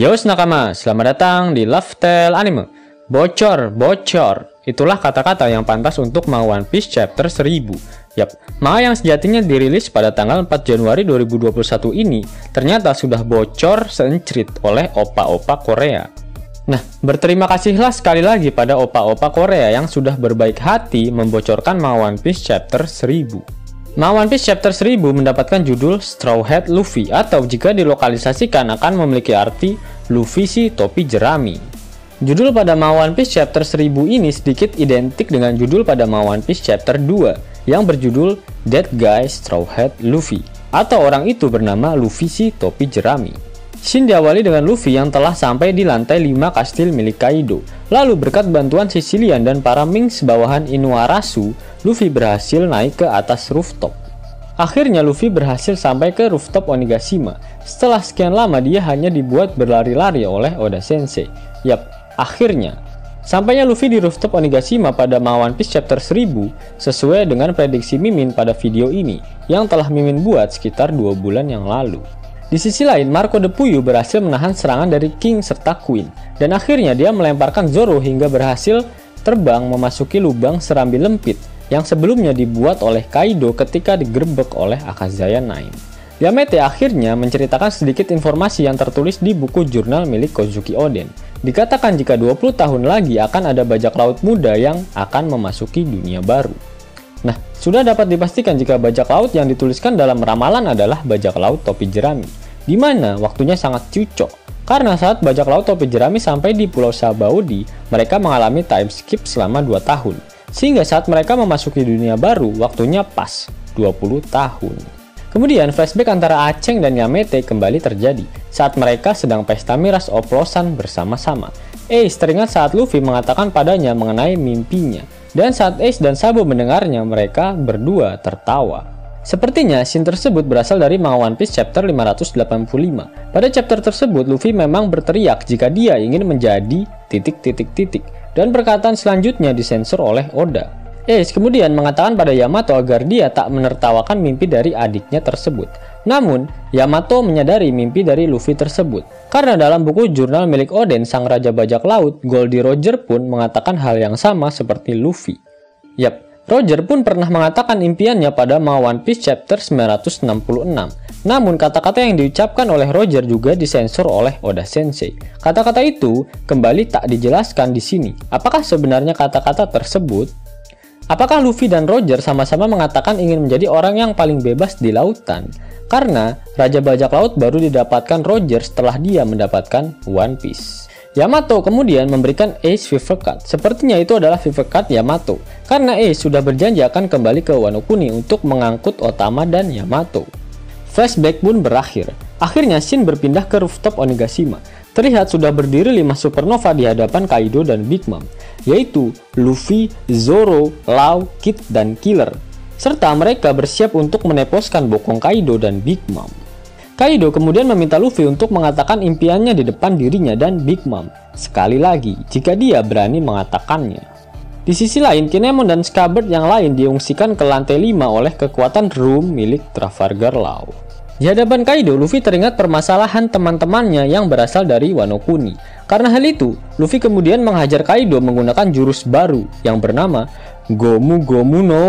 Yos nakama, selamat datang di Loftel Anime. Bocor, itulah kata-kata yang pantas untuk manga One Piece chapter 1000. Yap, manga yang sejatinya dirilis pada tanggal 4 Januari 2021 ini ternyata sudah bocor seencrit oleh opa-opa Korea. Nah, berterima kasihlah sekali lagi pada opa-opa Korea yang sudah berbaik hati membocorkan manga One Piece chapter 1000. Manga One Piece chapter 1000 mendapatkan judul Straw Hat Luffy, atau jika dilokalisasikan akan memiliki arti Luffy si topi jerami. Judul pada manga One Piece chapter 1000 ini sedikit identik dengan judul pada manga One Piece chapter 2 yang berjudul That Guy Straw Hat Luffy, atau orang itu bernama Luffy si topi jerami. Scene diawali dengan Luffy yang telah sampai di lantai 5 kastil milik Kaido. Lalu berkat bantuan Sicilian dan para Minks bawahan Inuarasu, Luffy berhasil naik ke atas rooftop. Akhirnya Luffy berhasil sampai ke rooftop Onigashima. Setelah sekian lama dia hanya dibuat berlari-lari oleh Oda Sensei. Yap, akhirnya sampainya Luffy di rooftop Onigashima pada manga One Piece chapter 1000 sesuai dengan prediksi Mimin pada video ini yang telah Mimin buat sekitar 2 bulan yang lalu. Di sisi lain, Marco de Puyo berhasil menahan serangan dari King serta Queen, dan akhirnya dia melemparkan Zoro hingga berhasil terbang memasuki lubang serambi lempit yang sebelumnya dibuat oleh Kaido ketika digerebek oleh Akazaya 9. Yamete akhirnya menceritakan sedikit informasi yang tertulis di buku jurnal milik Kozuki Oden. Dikatakan jika 20 tahun lagi akan ada bajak laut muda yang akan memasuki dunia baru. Nah, sudah dapat dipastikan jika bajak laut yang dituliskan dalam ramalan adalah bajak laut topi jerami, di mana waktunya sangat cocok, karena saat bajak laut topi jerami sampai di Pulau Sabaudi, mereka mengalami time skip selama 2 tahun, sehingga saat mereka memasuki dunia baru, waktunya pas, 20 tahun. Kemudian flashback antara Acheng dan Yamete kembali terjadi, saat mereka sedang pesta miras oplosan bersama-sama. Ace teringat saat Luffy mengatakan padanya mengenai mimpinya, dan saat Ace dan Sabo mendengarnya, mereka berdua tertawa. Sepertinya scene tersebut berasal dari manga One Piece chapter 585. Pada chapter tersebut, Luffy memang berteriak jika dia ingin menjadi ... dan perkataan selanjutnya disensor oleh Oda. Ace kemudian mengatakan pada Yamato agar dia tak menertawakan mimpi dari adiknya tersebut. Namun, Yamato menyadari mimpi dari Luffy tersebut, karena dalam buku jurnal milik Oden, sang raja bajak laut, Goldie Roger pun mengatakan hal yang sama seperti Luffy. Yap, Roger pun pernah mengatakan impiannya pada manga One Piece chapter 966. Namun, kata-kata yang diucapkan oleh Roger juga disensor oleh Oda Sensei. Kata-kata itu kembali tak dijelaskan di sini. Apakah sebenarnya kata-kata tersebut? Apakah Luffy dan Roger sama-sama mengatakan ingin menjadi orang yang paling bebas di lautan? Karena Raja Bajak Laut baru didapatkan Roger setelah dia mendapatkan One Piece. Yamato kemudian memberikan Ace Fever Cut. Sepertinya itu adalah Fever Cut Yamato, karena Ace sudah berjanji akan kembali ke Wano Kuni untuk mengangkut Otama dan Yamato. Flashback pun berakhir. Akhirnya scene berpindah ke rooftop Onigashima. Terlihat sudah berdiri 5 supernova di hadapan Kaido dan Big Mom, yaitu Luffy, Zoro, Law, Kid, dan Killer. Serta mereka bersiap untuk meneposkan bokong Kaido dan Big Mom. Kaido kemudian meminta Luffy untuk mengatakan impiannya di depan dirinya dan Big Mom sekali lagi jika dia berani mengatakannya. Di sisi lain, Kinemon dan Scabbard yang lain diungsikan ke lantai 5 oleh kekuatan room milik Trafalgar Law. Di hadapan Kaido, Luffy teringat permasalahan teman-temannya yang berasal dari Wano Kuni. Karena hal itu, Luffy kemudian menghajar Kaido menggunakan jurus baru yang bernama Gomu Gomu no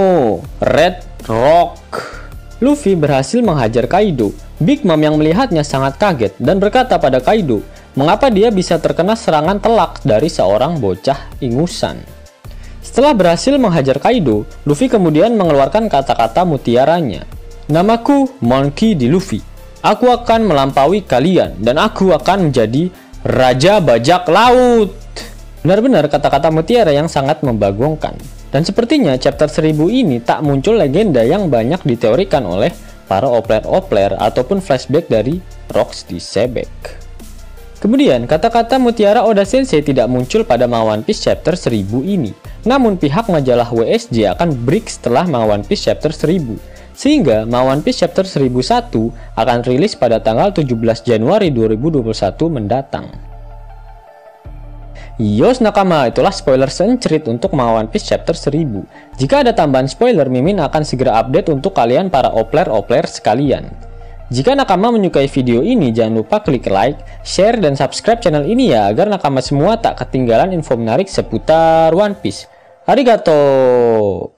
Red Rock. Luffy berhasil menghajar Kaido. Big Mom yang melihatnya sangat kaget dan berkata pada Kaido, mengapa dia bisa terkena serangan telak dari seorang bocah ingusan. Setelah berhasil menghajar Kaido, Luffy kemudian mengeluarkan kata-kata mutiaranya. Namaku Monkey D. Luffy. Aku akan melampaui kalian dan aku akan menjadi Raja Bajak Laut. Benar-benar kata-kata mutiara yang sangat membagongkan. Dan sepertinya chapter 1000 ini tak muncul legenda yang banyak diteorikan oleh para opler-opler ataupun flashback dari Rocks di Sebek. Kemudian, kata-kata mutiara Oda Sensei tidak muncul pada manga One Piece chapter 1000 ini. Namun pihak majalah WSJ akan break setelah manga One Piece chapter 1000. Sehingga manga One Piece chapter 1001 akan rilis pada tanggal 17 Januari 2021 mendatang. Yos nakama, itulah spoiler seencrit untuk manga One Piece chapter 1000. Jika ada tambahan spoiler, Mimin akan segera update untuk kalian para opler-opler sekalian. Jika nakama menyukai video ini, jangan lupa klik like, share, dan subscribe channel ini ya, agar nakama semua tak ketinggalan info menarik seputar One Piece. Arigato!